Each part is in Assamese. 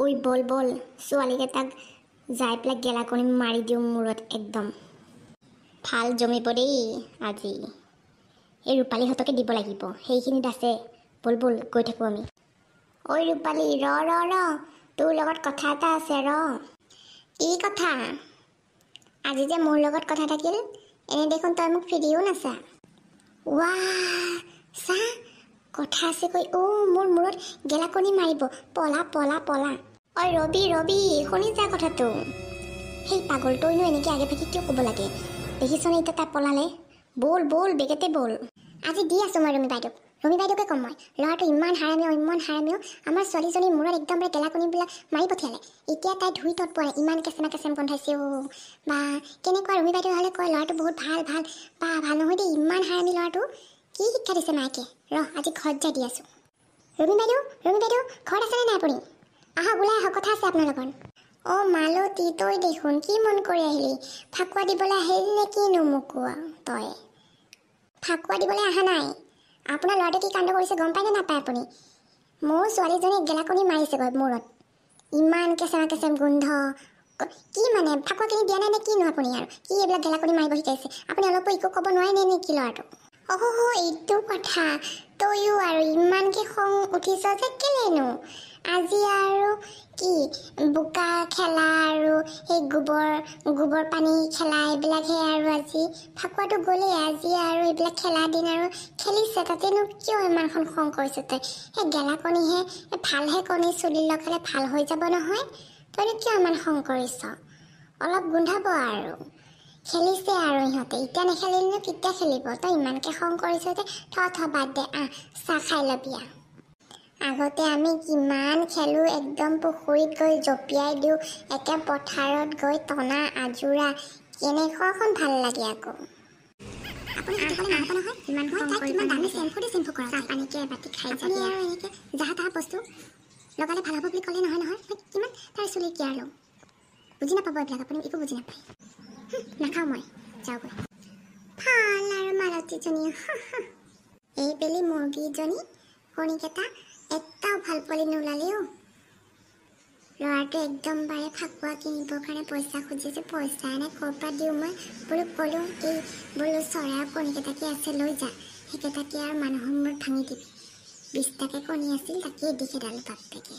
ওই বল বল ছোৱালীকেইটাক যাই পেলাই গেলাকণি মাৰি দিওঁ মূৰত একদম ভাল জমিব দেই আজি এই ৰূপালীহঁতকে দিব লাগিব সেইখিনিত আছে বল বল গৈ থাকোঁ আমি ঐ ৰূপালী ৰ তোৰ লগত কথা এটা আছে ৰ কি কথা আজি যে মোৰ লগত কথা থাকিল এনে দেখোন তই মোক ফিৰিও নাছা ৱা চা কথা আছে কৈ মোৰ মূৰত গেলাকণি মাৰিব পলা পলা পলা ঐ ৰবি শুনি যা কথাটো সেই পাগলটোইনো এনেকৈ আগে ভাগে কিয় ক'ব লাগে দেখিছনে এতিয়া তাই পলালে বল বল বেগেতে বল আজি দি আছোঁ মই ৰমি বাইদেউকে ক'ম মই ল'ৰাটো ইমান হাৰামিও আমাৰ ছোৱালীজনীৰ মূৰত একদম গেলাকণিবিলাক মাৰি পঠিয়ালে এতিয়া তাই ধুই তত পোৱা ইমান কেঁচেম গোন্ধাইছে বা কেনেকুৱা ৰমি বাইদেউ হ'লে কয় ল'ৰাটো বহুত ভাল ভাল নহয় দেই ইমান হাৰামি ল'ৰাটো কি শিক্ষা দিছে মাকে আজি ঘৰত যাই দি আছোঁ ৰমি বাইদেউ ঘৰত আছেনে নাই আপুনি আহক ওলাই আহক কথা আছে আপোনাৰ লগত মালতী তই দেখোন কি মন কৰি আহিলি ফাকুৱা দিবলৈ আহিলি নে কিনো মোকোৱা তই ফাকুৱা দিবলৈ অহা নাই আপোনাৰ ল'ৰাটোৱে কি কাণ্ড কৰিছে গম পায়নে নাপায় আপুনি মোৰ ছোৱালীজনীক গেলাকণি মাৰিছেগৈ মূৰত ইমান কেঁচেম গোন্ধ কি মানে ফাকুৱা কিনি দিয়া নাই নে কিনো আপুনি আৰু কি এইবিলাক গেলাকণি মাৰিব শিকাইছে আপুনি অলপো একো ক'ব নোৱাৰে নে কি ল'ৰাটো এইটো কথা তয়ো আৰু ইমানকৈ খং উঠিছ যে কেলেনো আজি আৰু কি বোকা খেলা আৰু সেই গোবৰ পানী খেলা এইবিলাকহে আৰু আজি ফাকুৱাটো গ'লেই আজি আৰু এইবিলাক খেলা দিন আৰু খেলিছে তাতেনো কিয় ইমানখন খং কৰিছ তই সেই গেলাকণিহে ভালহে কণী চুলি লগালে ভাল হৈ যাব নহয় তইনো কিয় ইমান খং কৰিছ অলপ গোন্ধাব আৰু খেলিছে আৰু ইহঁতে এতিয়া নেখেলিলেনো কেতিয়া খেলিব তই ইমানকৈ খং কৰিছ যে থ বাদ দে চাহ খাই ল'বি আগতে আমি কিমান খেলোঁ একদম পুখুৰীত গৈ জঁপিয়াই দিওঁ একে পথাৰত গৈ টনা আজোৰা কেনেকুৱাখন ভাল লাগে আকৌ আপুনি নহয় ইমান কিমান দামী চেম্পু কৰা চাহ পানীকে এবাটি খাই যাবি আৰু এনেকৈ যাহা তাহা বস্তু লগালে ভাল হ'ব বুলি ক'লে নহয় কিমান তাৰ চুলিৰ কেয়াৰ লওঁ বুজি নাপাব এইবিলাক আপুনি একো বুজি নাপায় নাখাওঁ মই যাওঁগৈ ভাল আৰু মালতীজনী এই বেলি মুৰ্গীজনী কণীকেইটা এটাও ভাল পোৱালি নোলালেও ল'ৰাটোৱে একদম বাৰে ফাকুৱা কিনিবৰ কাৰণে পইচা খুজিছে পইচা এনে ক'ৰ পৰা দিওঁ মই বোলো ক'লোঁ এই বোলো চৰাই কণীকেইটাকে আছে লৈ যা সেইকেইটাকে আৰু মানুহৰ মূৰত ভাঙি দিবি 20টাকৈ কণী আছিল তাকেই দি খেদালোঁ বাপেকে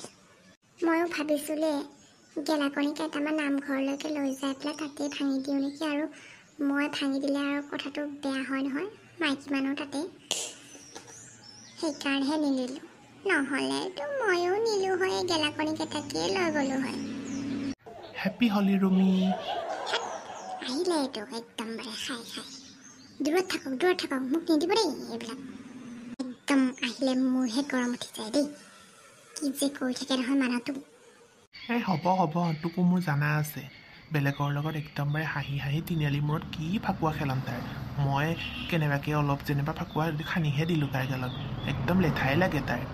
ময়ো ভাবিছোঁলে গেলাকণি কেইটামান নামঘৰলৈকে লৈ যাই পেলাই তাতেই ভাঙি দিওঁ নেকি আৰু মই ভাঙি দিলে আৰু কথাটো বেয়া হয় নহয় মাইকী মানুহ তাতে সেইকাৰণেহে নিনিলোঁ নহ'লেতো ময়ো নিলোঁ হয় গেলাকণি কেইটাকেই লৈ গ'লোঁ হয় হেপী হলি ৰুমি আহিলে এইটো একদম বাৰে খাই দূৰত থাকক মোক নিদিব দেই এইবিলাক একদম আহিলে মোৰহে গৰম উঠি যায় দেই কি যে কৰি থাকে নহয় মানুহটো এই হ'ব তোকো মোৰ জানা আছে বেলেগৰ লগত একদমবাৰে হাঁহি তিনিআলি মূৰত কি ফাকুৱা খেলাম তাই মই কেনেবাকৈ অলপ যেনিবা ফাকুৱা সানিহে দিলোঁ তাইৰ গালত একদম লেঠাই লাগে তাইৰ